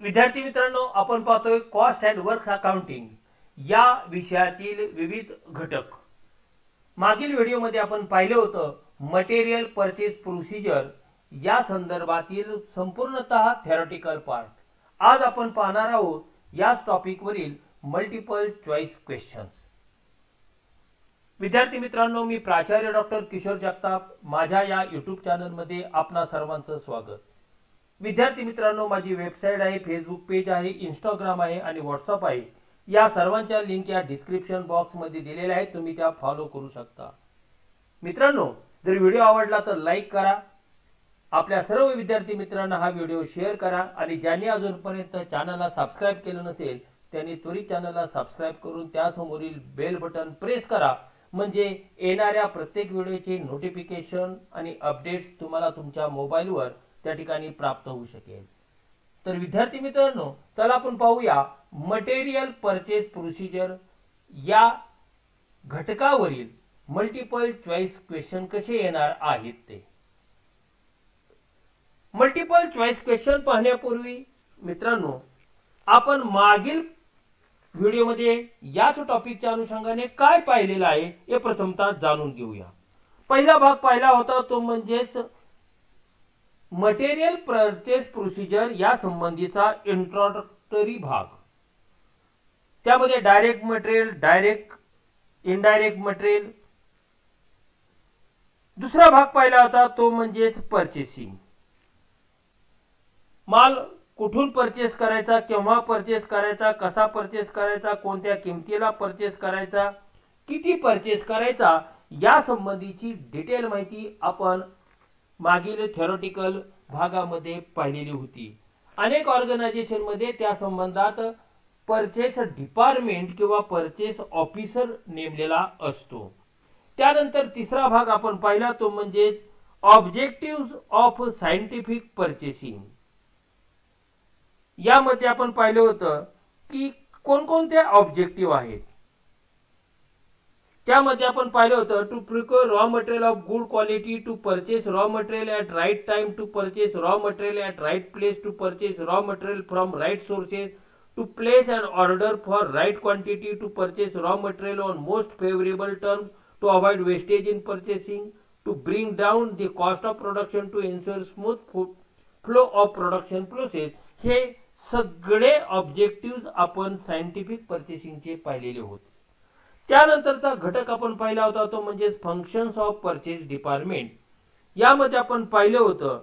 विद्यार्थी मित्रांनो, आपण पाहतोय कॉस्ट अँड वर्क्स अकाउंटिंग या विषयातील विविध घटक। मागील व्हिडिओमध्ये आपण पाहिले होतं मटेरियल परचेस प्रोसिजर या संदर्भातील संपूर्णतः थेरॉटिकल पार्ट। आज आपण पाहणार आहोत याच टॉपिक वरील मल्टिपल चॉईस क्वेश्चन्स। विद्यार्थी मित्रांनो, मी प्राचार्य डॉक्टर किशोर जगताप, माझ्या या यूट्यूब चॅनलमध्ये आपणा सर्वांचं स्वागत। विद्यार्थी मित्रांनो, माझी वेबसाईट आहे, फेसबुक पेज आहे, इंस्टाग्राम आहे आणि व्हॉट्सअप आहे। या सर्वांच्या लिंक या डिस्क्रिप्शन बॉक्स मध्ये दिलेल्या आहेत, तुम्ही त्या फॉलो करू शकता। मित्रांनो, जर व्हिडिओ आवडला तर लाईक करा, आपल्या सर्व विद्यार्थी मित्रांना हा व्हिडिओ शेअर करा आणि ज्यांनी अजूनपर्यंत चॅनलला सबस्क्राइब केलं नसेल त्यांनी त्वरित चॅनलला सबस्क्राइब करून त्यासमोरील बेल बटन प्रेस करा, म्हणजे येणाऱ्या प्रत्येक व्हिडिओचे नोटिफिकेशन आणि अपडेट्स तुम्हाला तुमच्या मोबाईलवर त्या ठिकाणी प्राप्त होऊ शकेल। तर विद्यार्थी मित्रांनो, चला आपण पाहूया मटेरियल परचेस प्रोसिजर या घटकावरील मल्टिपल चॉईस क्वेश्चन कसे येणार आहेत ते। मल्टिपल चॉईस क्वेश्चन पाहण्यापूर्वी मित्रांनो, आपण मागील व्हिडिओमध्ये याच टॉपिकच्या अनुषंगाने काय पाहिलेलं आहे हे प्रथमतः जाणून घेऊया। पहिला भाग पाहिला होता तो म्हणजेच मटेरियल परचेस प्रोसिजर या संबंधीचा इंट्रोडक्टरी भाग। त्यामध्ये direct material, direct indirect material. दुसरा भाग पाहिला होता तो म्हणजेच परचेसिंग, माल कुठून परचेस करायचा, केव्हा परचेस करायचा, कसा परचेस करायचा, कोणत्या किमतीला परचेस करायचा, किती परचेस करायचा या संबंधीची डिटेल माहिती आपण मागील थेरॉटिकल भागामध्ये पाहिलेली होती। अनेक ऑर्गनायझेशन मध्ये त्या संबंधात परचेस डिपार्टमेंट किंवा परचेस ऑफिसर नेमलेला असतो। त्यानंतर तिसरा भाग आपण पाहिला तो म्हणजे ऑब्जेक्टिव्ह ऑफ सायंटिफिक परचेसिंग। यामध्ये आपण पाहिलं होतं की कोणकोणते ऑब्जेक्टिव्ह आहेत। त्यामध्ये आपण पाहिलं होतं to procure raw material of good quality, to purchase raw material at right time, to purchase raw material at right place, to purchase raw material from right sources, to place an order for right quantity, to purchase raw material on most favourable terms, to avoid wastage in purchasing, to bring down the cost of production, to ensure smooth flow of production process. हे सगळे objective आपण scientific परचेसिंगचे पाहिलेले होते। त्यानंतरचा घटक आपण पाहिला होता तो म्हणजे फंक्शन्स ऑफ परचेस डिपार्टमेंट। यामध्ये आपण पाहिलं होतं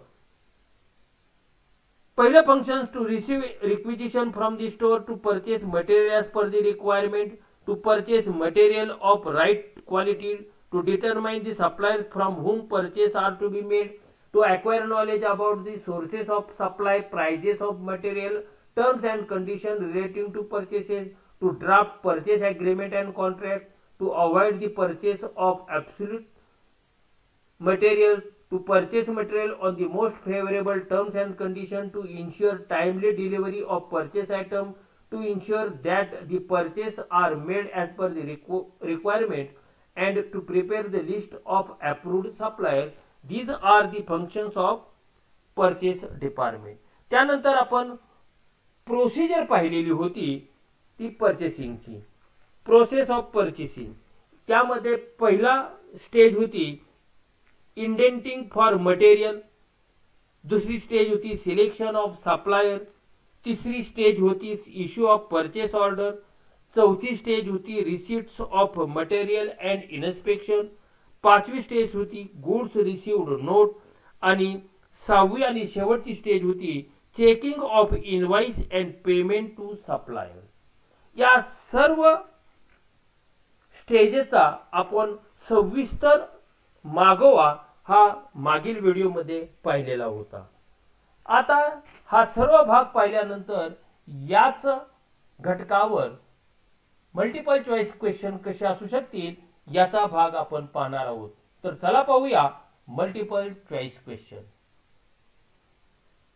पहिले functions to receive requisition from the store, to purchase material as per the requirement, to purchase material of right quality, to determine the supplier from whom purchase are to be made, to acquire knowledge about the sources of supply, prices of material, terms and conditions relating to purchases, to draft purchase agreement and contract, to avoid the purchase of absolute materials, to purchase material on the most favorable terms and conditions, to ensure timely delivery of purchase item, to ensure that the purchase are made as per the requirement, and to prepare the list of approved suppliers. These are the functions of purchase department. त्यानंतर आपण procedure पाहिलेली होती ती परचेसिंगची, process of purchasing. त्यामध्ये पहिला stage होती indenting for material, दुसरी stage होती सिलेक्शन ऑफ सप्लायर, तिसरी स्टेज होती इश्यू ऑफ परचेस ऑर्डर, चौथी स्टेज होती receipts of material and inspection, पाचवी स्टेज होती गुड्स रिसीव्ड नोट आणि सहावी आणि शेवटची स्टेज होती checking of invoice and payment to supplier. या सर्व स्टेजचा आपण सविस्तर मागोवा हा मागील व्हिडिओमध्ये पाहिलेला होता। आता हा सर्व भाग पाहिल्यानंतर याच घटकावर मल्टिपल चॉईस क्वेश्चन कसे असू शकतील याचा भाग आपण पाहणार आहोत। तर चला पाहूया मल्टिपल चॉईस क्वेश्चन।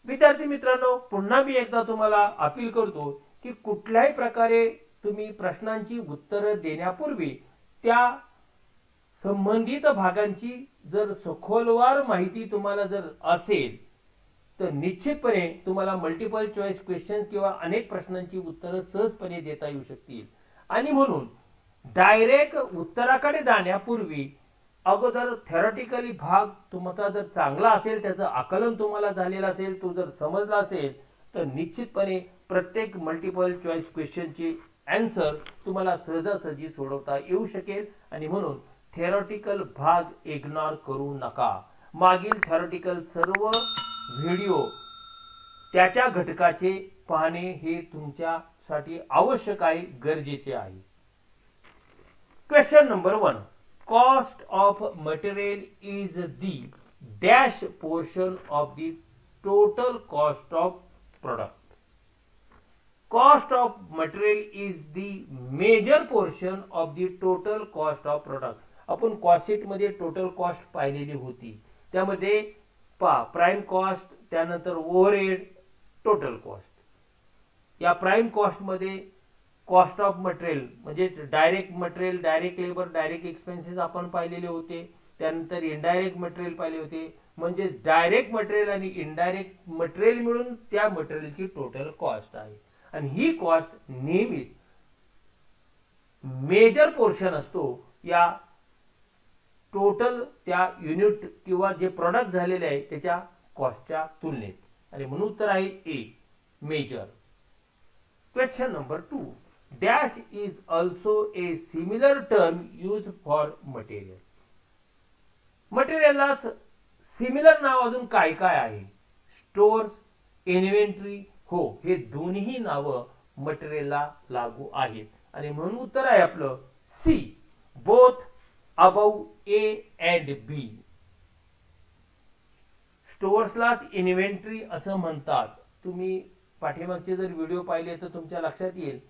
विद्यार्थी मित्रांनो, पुन्हा मी एकदा तुम्हाला अपील करतो की कुठल्याही प्रकारे तुम्ही प्रश्नांची उत्तरे देण्यापूर्वी त्या संबंधित भागांची जर सखोलवार माहिती तुम्हाला जर असेल तर निश्चितपणे तुम्हाला मल्टिपल चॉईस क्वेश्चन किंवा अनेक प्रश्नांची उत्तरं सहजपणे देता येऊ शकतील. आणि म्हणून डायरेक्ट उत्तराकडे जाण्यापूर्वी अगोदर थेरॉटिकली भाग तुमचा जर चांगला असेल, त्याचं आकलन तुम्हाला झालेलं असेल, तो जर समजला असेल, तर निश्चितपणे प्रत्येक मल्टिपल चॉईस क्वेश्चनची आन्सर तुम्हाला सहजासहजी सोडवता येऊ शकेल. आणि म्हणून थेरॉटिकल भाग इग्नोर करू नका. मागील थेरॉटिकल सर्व व्हिडिओ त्याच्या घटकाचे पाहणे हे तुमच्यासाठी आवश्यक आहे, गरजेचे आहे. Question number 1. Cost of material is the dash portion of the total cost of product. Cost of material is the major portion of the total cost of product. आपण कॉस्ट शीट मध्ये टोटल कॉस्ट पाहिलेली होती. त्यामध्ये prime cost, त्यानंतर overhead, total cost. या prime cost मध्ये cost of material म्हणजे direct material, direct labour, direct expenses आपण पाहिलेले होते. त्यानंतर इनडायरेक्ट मटेरियल पाहिले होते. म्हणजे डायरेक्ट मटेरियल आणि इनडायरेक्ट मटेरियल मिळून त्या मटेरियलची टोटल कॉस्ट आहे. आणि ही कॉस्ट नेहमीच मेजर पोर्शन असतो या टोटल त्या युनिट किंवा जे प्रोडक्ट झालेले आहे त्याच्या कॉस्टच्या तुलनेत. आणि म्हणून उत्तर आहे A, major. Question number 2. Dash is also a similar term use for material. मटेरियललाच सिमिलर नाव अजून काय काय आहे? Stores, inventory. हो, हे दोन्ही नावं मटेरियलला लागू आहेत. आणि म्हणून उत्तर आहे आपलं C, both above A and B. स्टोर्सलाच इन्व्हेंटरी असं म्हणतात. तुम्ही पाठीमागचे जर व्हिडिओ पाहिले तर तुमच्या लक्षात येईल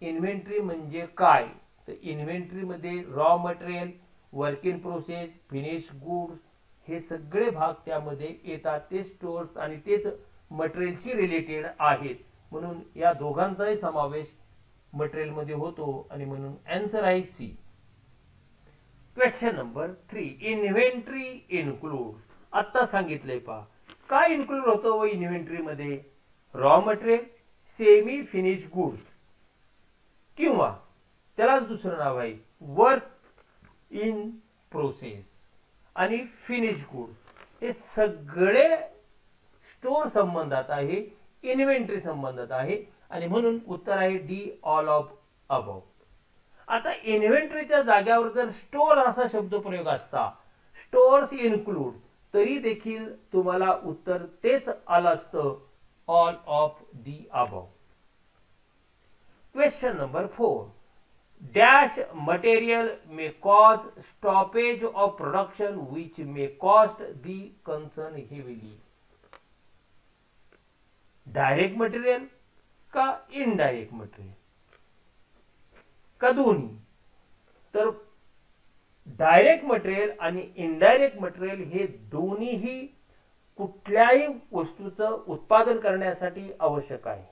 इन्व्हेंटरी म्हणजे काय. तर इन्व्हेंटरी मध्ये raw material, work in process, finish goods हे सगळे भाग त्यामध्ये येतात. ते स्टोर्स आणि तेच मटेरियलशी रिलेटेड आहेत. म्हणून या दोघांचाही समावेश मटेरियल मध्ये होतो. आणि म्हणून आन्सर आहे C. Question number 3. Inventory include. आता सांगितलंय पहा काय इन्क्लूड होतं व इन्व्हेंटरी मध्ये? Raw material, semi finish goods, किंवा त्यालाच दुसरं नाव आहे वर्क इन प्रोसेस आणि फिनिश गुड्स. हे सगळे स्टोर संबंधात आहे, इन्व्हेंटरी संबंधात आहे. आणि म्हणून उत्तर आहे डी, ऑल ऑफ अबव. आता इन्व्हेंटरीच्या जाग्यावर जर स्टोर असा शब्दप्रयोग असता, स्टोर्स इन्क्लूड, तरी देखील तुम्हाला उत्तर तेच आलं असतं, all of the above. Question number 4. Dash material may cause stoppage of production which may cost the concern heavily. Direct material का इनडायरेक्ट मटेरियल का दोन्ही? तर डायरेक्ट मटेरियल आणि इनडायरेक्ट मटेरियल हे दोन्हीही कुठल्याही वस्तूचं उत्पादन करण्यासाठी आवश्यक आहे.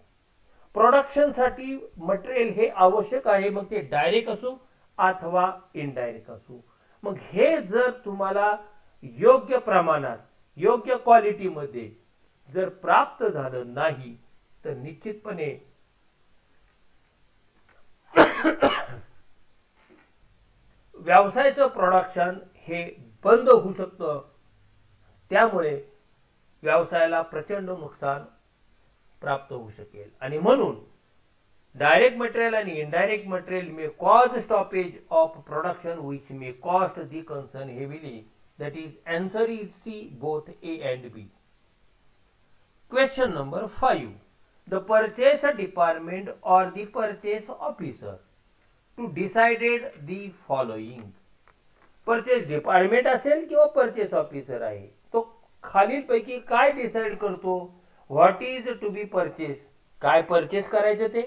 प्रोडक्शन साठी मटेरियल हे आवश्यक आहे, मग ते डायरेक्ट असो अथवा इनडायरेक्ट असो. मग हे जर तुम्हाला योग्य प्रमाणात, योग्य क्वालिटीमध्ये जर प्राप्त झालं नाही तर निश्चितपणे व्यवसायाचं प्रोडक्शन हे बंद होऊ शकतं. त्यामुळे व्यवसायाला प्रचंड नुकसान प्राप्त होऊ शकेल. आणि म्हणून डायरेक्ट मटेरियल आणि indirect material may cause stoppage of production which may cost the concern heavily. That is answer is C, both A and B. Question number 5. The purchase department or the purchase officer to decided the following. Purchase department असेल किंवा purchase officer आहे, तो खालील पैकी काय decide करतो? What is to be purchased, काय purchase करायचं ते,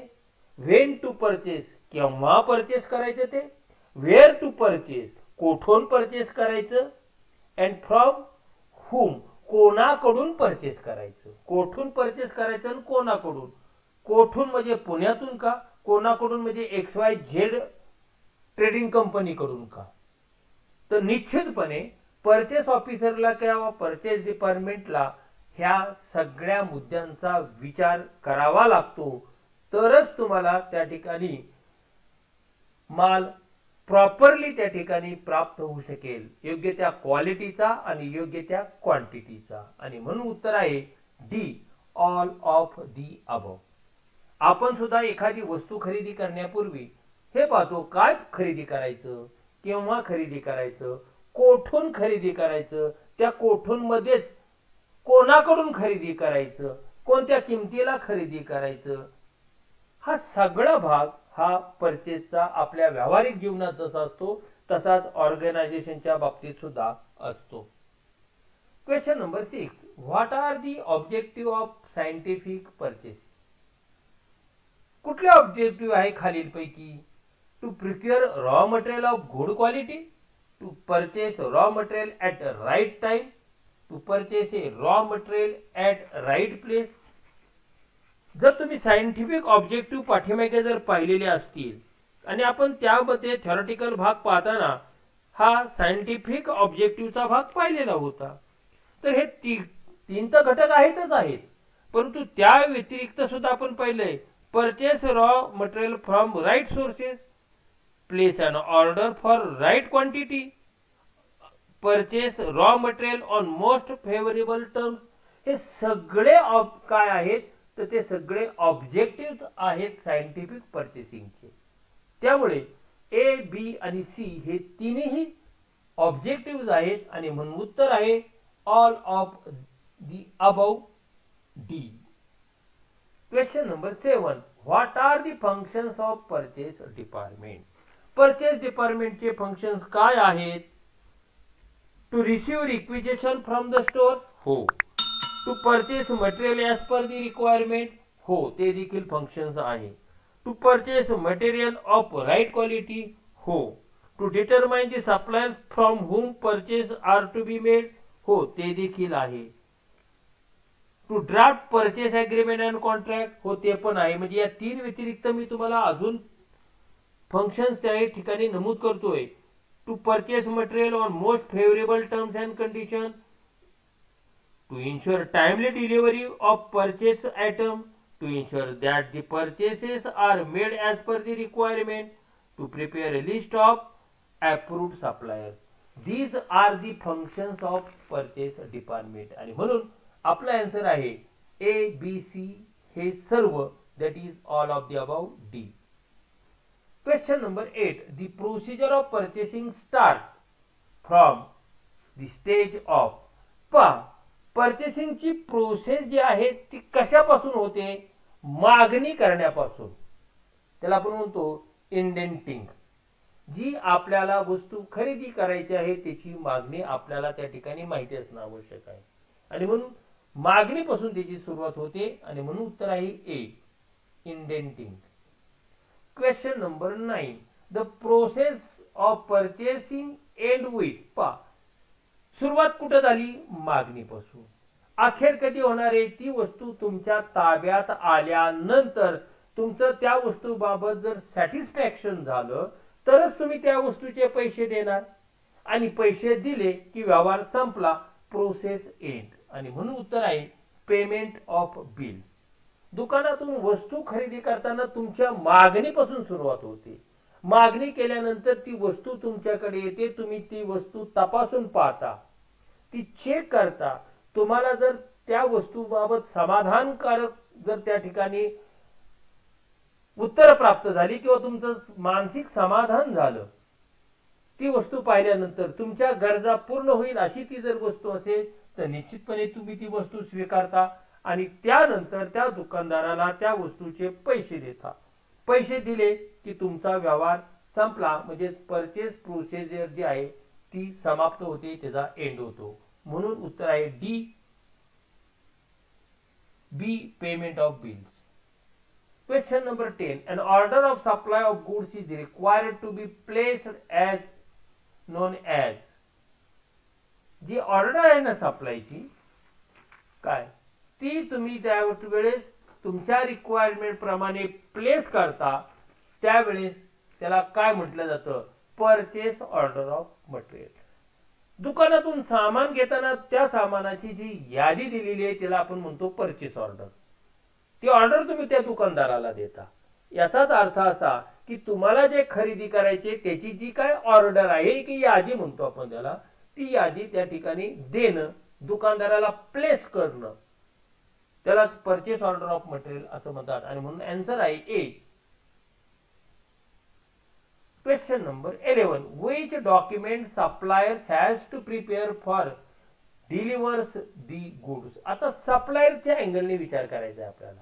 when to purchase, केव्हा परचेस करायचं ते, where to purchase, कोठून परचेस करायचं, and from whom, कोणाकडून परचेस करायचं. कोठून परचेस करायचं आणि कोणाकडून. कोठून म्हणजे पुण्यातून का, कोणाकडून म्हणजे XYZ ट्रेडिंग कंपनीकडून का. तर निश्चितपणे परचेस ऑफिसरला किंवा परचेस डिपार्टमेंटला ह्या सगळ्या मुद्द्यांचा विचार करावा लागतो, तरच तुम्हाला त्या ठिकाणी माल प्रॉपरली त्या ठिकाणी प्राप्त होऊ शकेल, योग्य त्या क्वालिटीचा आणि योग्य त्या क्वांटिटीचा. आणि म्हणून उत्तर आहे D, all of the above. आपण सुद्धा एखादी वस्तू खरेदी करण्यापूर्वी हे पाहतो, काय खरेदी करायचं, केव्हा खरेदी करायचं, कोठून खरेदी करायचं, त्या कोठून मध्येच कोणाकडून खरेदी करायचं, कोणत्या किमतीला खरेदी करायचं, हा सगळा भाग हा परचेसचा आपल्या व्यावहारिक जीवनात जसा असतो तसाच ऑर्गनायझेशनच्या बाबतीत सुद्धा असतो. Question number 6, what are the objective of scientific purchase. कुठले ऑब्जेक्टिव्ह आहे खालीलपैकी? To procure raw material of good quality, to purchase raw material at right time, to purchase a raw material at right place. जर तुम्ही scientific objective पाठीमागे जर पाहिलेले असतील आणि आपण त्यामध्ये थेरॉटिकल भाग पाहताना हा सायंटिफिक ऑब्जेक्टिव्हचा भाग पाहिलेला होता, तर हे तीन तर घटक आहेतच आहेत, परंतु त्या व्यतिरिक्त सुद्धा आपण पाहिलंय purchase raw material from right sources, place an order for right quantity, purchase raw material on most favourable terms. हे सगळे काय आहेत, तर ते सगळे ऑब्जेक्टिव्ह आहेत सायंटिफिक परचेसिंगचे. त्यामुळे ए, बी आणि सी हे तिन्ही ऑब्जेक्टिव्ह आहेत आणि म्हणून उत्तर आहे all of the above, D. Question number 7, what are the functions of purchase department. Purchase डिपार्टमेंटचे फंक्शन्स काय आहेत? To receive requisition from the store, हो. To purchase material as per the requirement, हो, ते देखील फंक्शन्स आहे. To purchase material of right quality, हो. To determine the supplier from whom purchase are to be made, हो, ते देखील आहे. To draft purchase agreement and contract, हो, ते पण आहे. म्हणजे या तीन व्यतिरिक्त मी तुम्हाला अजून फंक्शन्स त्या ठिकाणी नमूद करतोय. To purchase material on most favourable terms and condition, to ensure timely delivery of purchase item, to ensure that the purchases are made as per the requirement, to prepare a list of approved suppliers. These are the functions of purchase department. आणि म्हणून आपला answer आहे ए, बी, C हे सर्व, that is all of the above, D. Question number 8, the procedure of purchasing start from the stage of. पहा, परचेसिंगची process जी आहे ती कशापासून होते? मागणी करण्यापासून. त्याला आपण म्हणतो इंडेंटिंग. जी आपल्याला वस्तू खरेदी करायची आहे त्याची मागणी आपल्याला त्या ठिकाणी माहिती असणं आवश्यक आहे आणि म्हणून मागणीपासून त्याची सुरुवात होते आणि म्हणून उत्तर आहे A, indenting. Question number 9, the process of purchasing end with. पहा, सुरुवात कुठे झाली? मागणीपासून. अखेर कधी होणार आहे? ती वस्तू तुमच्या ताब्यात आल्यानंतर तुमचं त्या वस्तूबाबत जर सॅटिस्फॅक्शन झालं तरच तुम्ही त्या वस्तूचे पैसे देणार आणि पैसे दिले की व्यवहार संपला, प्रोसेस एंड. आणि म्हणून उत्तर आहे पेमेंट ऑफ बिल. दुकानातून वस्तू खरेदी करताना तुमच्या मागणीपासून सुरुवात होते. मागणी केल्यानंतर ती वस्तू तुमच्याकडे येते, तुम्ही ती वस्तू तपासून पाहता, ती चेक करता. तुम्हाला जर त्या वस्तूबाबत समाधानकारक जर त्या ठिकाणी उत्तर प्राप्त झाली किंवा तुमचं मानसिक समाधान झालं, ती वस्तू पाहिल्यानंतर तुमच्या गरजा पूर्ण होईल अशी ती जर वस्तू असेल तर निश्चितपणे तुम्ही ती वस्तू स्वीकारता आणि त्यानंतर त्या दुकानदाराला त्या वस्तूचे पैसे देता. पैसे दिले की तुमचा व्यवहार संपला, म्हणजे परचेस प्रोसिजर जी आहे ती समाप्त होते, त्याचा एंड होतो. म्हणून उत्तर आहे D, B, payment of bills. Question number 10, an order of supply of goods is required to be placed as known as. G order आहे ना सप्लायची काय ती तुम्ही त्या वेळेस तुमच्या रिक्वायरमेंट प्रमाणे प्लेस करता, त्यावेळेस त्याला काय म्हटलं जातं? Purchase order of material. दुकानातून सामान घेताना त्या सामानाची जी यादी दिलेली आहे त्याला आपण म्हणतो परचेस ऑर्डर. ती ऑर्डर तुम्ही त्या दुकानदाराला देता. याचाच अर्थ असा की तुम्हाला जे खरेदी करायचे त्याची जी काय ऑर्डर आहे की यादी म्हणतो आपण त्याला, ती यादी त्या ठिकाणी देणं, दुकानदाराला प्लेस करणं, त्याला परचेस ऑर्डर ऑफ मटेरियल असं म्हणतात. आणि म्हणून आन्सर आहे A. Question number 11. Which document suppliers has to prepare for delivers the goods? आता सप्लायरच्या अँगलने विचार करायचा आहे आपल्याला.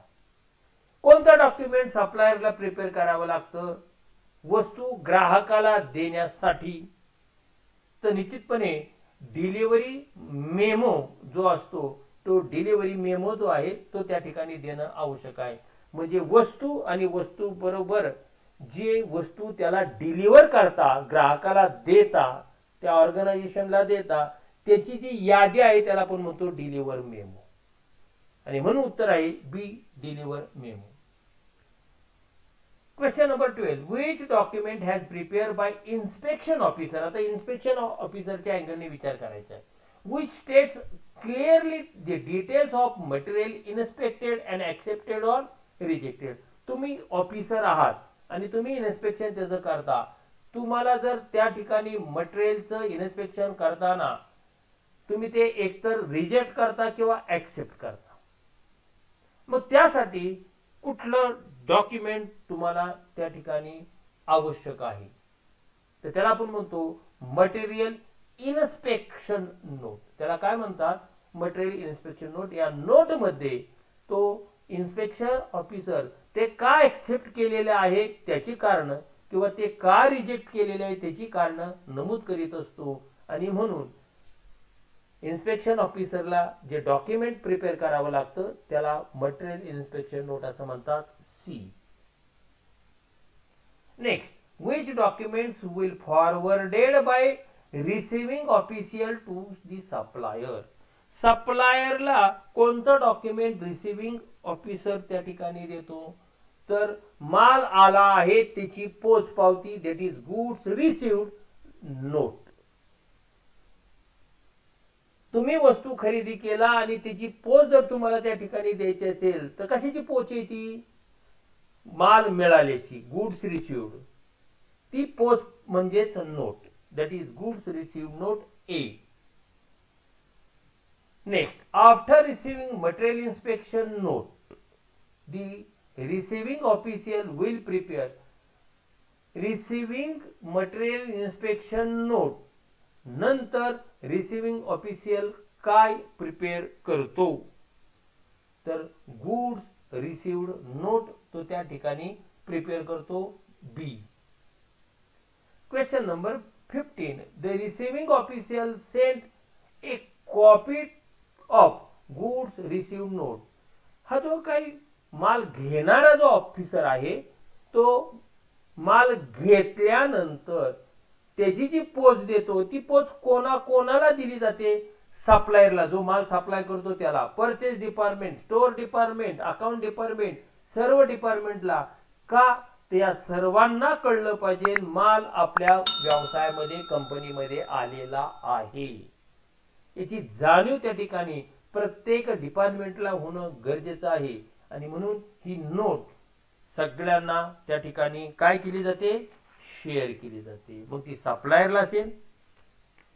कोणतं डॉक्युमेंट सप्लायरला प्रिपेअर करावं लागतं वस्तू ग्राहकाला देण्यासाठी? तर निश्चितपणे डिलिव्हरी मेमो जो असतो, तो डिलिव्हरी मेमो जो आहे तो त्या ठिकाणी देणं आवश्यक आहे. म्हणजे वस्तू आणि वस्तू बरोबर जे वस्तू त्याला डिलिव्हर करता, ग्राहकाला देता, त्या ऑर्गनायझेशनला देता, त्याची जी यादी आहे त्याला आपण म्हणतो डिलिव्हर मेमो. आणि म्हणून उत्तर आहे B, deliver memo. Question number 12. Which document has prepared by inspection officer? आता इन्स्पेक्शन ऑफिसरच्या अँगलने विचार करायचा आहे. Which states clearly the details of material inspected and accepted or rejected? तुम्ही ऑफिसर आहात आणि तुम्ही इन्स्पेक्शन त्याचं करता. तुम्हाला जर त्या ठिकाणी मटेरियलचं इन्स्पेक्शन करताना तुम्ही ते एकतर रिजेक्ट करता किंवा ऍक्सेप्ट करता, मग त्यासाठी कुठलं डॉक्युमेंट तुम्हाला त्या ठिकाणी आवश्यक आहे? तर त्याला आपण म्हणतो मटेरियल इन्स्पेक्शन नोट. त्याला काय म्हणतात? Material inspection note. या नोट मध्ये तो इन्स्पेक्शन ऑफिसर ते का ऍक्सेप्ट केलेले आहे त्याची कारण किंवा ते का रिजेक्ट केलेले आहे त्याची कारण नमूद करीत असतो. आणि म्हणून इन्स्पेक्शन ऑफिसरला जे डॉक्युमेंट प्रिपेअर करावं लागतं त्याला मटेरियल इन्स्पेक्शन नोट असं म्हणतात. C. Next. Which documents will forwarded by receiving official to the supplier? सप्लायरला कोणतं डॉक्युमेंट रिसिव्हिंग ऑफिसर त्या ठिकाणी देतो? तर माल आला आहे त्याची पोच पावती, that is goods received note. तुम्ही वस्तू खरेदी केला आणि त्याची पोच जर तुम्हाला त्या ठिकाणी द्यायची असेल तर कशाची पोच येते? माल मिळाल्याची, गुड्स रिसिव्ड. ती पोच म्हणजेच note, that is goods received note A. Next. After receiving material inspection note, the receiving official will prepare. Receiving material inspection note नंतर रिसिव्हिंग ऑफिशियल काय प्रिपेअर करतो? तर गुड्स रिसिव्ड नोट तो त्या ठिकाणी प्रिपेअर करतो. B. Question number 15. The receiving official sent a copy of goods received note. हा जो काही माल घेणारा जो ऑफिसर आहे तो माल घेतल्यानंतर त्याची जी पोच देतो ती पोच कोणाला दिली जाते? सप्लायरला, जो माल सप्लाय करतो त्याला. Purchase department, store department, account department, सर्व डिपार्टमेंटला. का? त्या सर्वांना कळलं पाहिजे माल आपल्या व्यवसायामध्ये, कंपनीमध्ये आलेला आहे. याची जाणीव त्या ठिकाणी प्रत्येक डिपार्टमेंटला होणं गरजेचं आहे. आणि म्हणून ही नोट सगळ्यांना त्या ठिकाणी काय केली जाते? शेअर केली जाते. मग ती सप्लायरला असेल,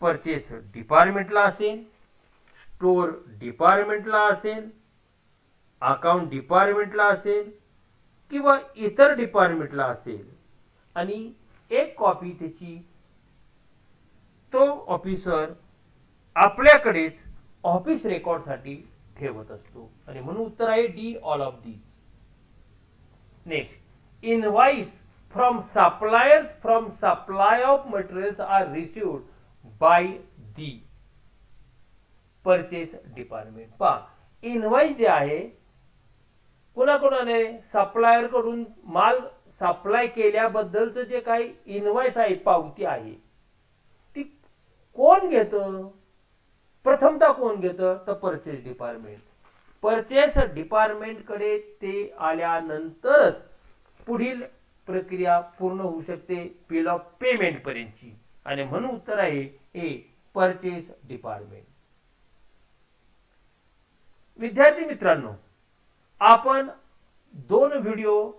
परचेस डिपार्टमेंटला असेल, स्टोर डिपार्टमेंटला असेल, अकाउंट डिपार्टमेंटला असेल किंवा इतर डिपार्टमेंटला असेल. आणि एक कॉपी त्याची तो ऑफिसर आपल्याकडेच ऑफिस रेकॉर्ड साठी ठेवत असतो. आणि म्हणून उत्तर आहे D, all of these. Next. Invoice from suppliers from supply of materials are received by the purchase department. पहा, इनवॉइस जे आहे कोणाकोणाने? सप्लायर कडून माल सप्लाय केल्याबद्दलचं जे काही इनवॉइस आहे, पावती आहे, ती कोण घेतं? प्रथमतः कोण घेतं? तर परचेस डिपार्टमेंट. परचेस डिपार्टमेंट कडे ते आल्यानंतरच पुढील प्रक्रिया पूर्ण होऊ शकते बिल ऑफ पेमेंट पर्यंतची. आणि म्हणून उत्तर आहे ए, परचेस डिपार्टमेंट. विद्यार्थी मित्रांनो, आपण दोन व्हिडिओ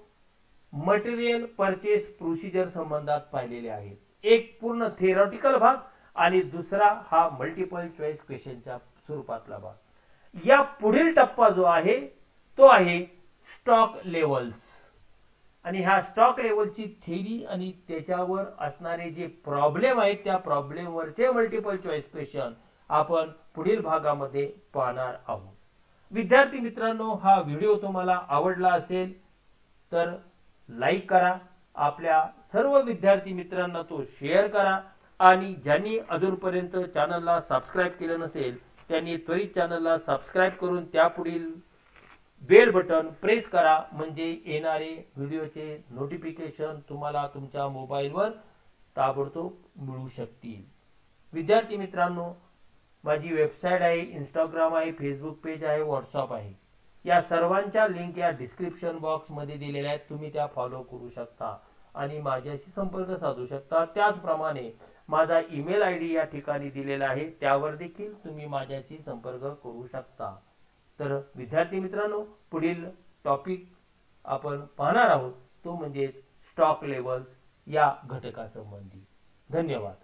मटेरियल परचेस प्रोसिजर संबंधात पाहिलेले आहेत. एक पूर्ण थिअरॉटिकल भाग आणि दुसरा हा मल्टिपल चॉईस क्वेश्चनच्या स्वरूपातला भाग. या पुढील टप्पा जो आहे तो आहे स्टॉक लेवल्स. आणि ह्या स्टॉक लेवलची थेरी आणि त्याच्यावर असणारे जे प्रॉब्लेम आहेत त्या प्रॉब्लेमवरचे मल्टिपल चॉईस क्वेश्चन आपण पुढील भागामध्ये पाहणार आहोत. विद्यार्थी मित्रांनो, हा व्हिडिओ तुम्हाला आवडला असेल तर लाईक करा, आपल्या सर्व विद्यार्थी मित्रांना तो शेअर करा आणि ज्यांनी अजूनपर्यंत चॅनलला सबस्क्राईब केलं नसेल त्यांनी त्वरित चॅनलला सबस्क्राईब करून त्यापुढील बेल बटन प्रेस करा, म्हणजे येणारे व्हिडिओचे नोटिफिकेशन तुम्हाला तुमच्या मोबाईलवर ताबडतोब मिळू शकतील. विद्यार्थी मित्रांनो, माझी वेबसाईट आहे, इंस्टाग्राम आहे, फेसबुक पेज आहे, व्हॉट्सअप आहे. या सर्वांच्या लिंक या डिस्क्रिप्शन बॉक्स मध्ये दिलेल्या आहेत. तुम्ही त्या फॉलो करू शकता आणि माझ्याशी संपर्क साधू शकता. त्याचप्रमाणे माझा ईमेल आयडी या ठिकाणी दिलेला आहे, त्यावर देखील तुम्ही माझ्याशी संपर्क करू शकता. तर विद्यार्थी मित्रांनो, पुढील टॉपिक आपण पाहणार आहोत तो म्हणजे स्टॉक लेवल्स या घटकासंबंधी. धन्यवाद.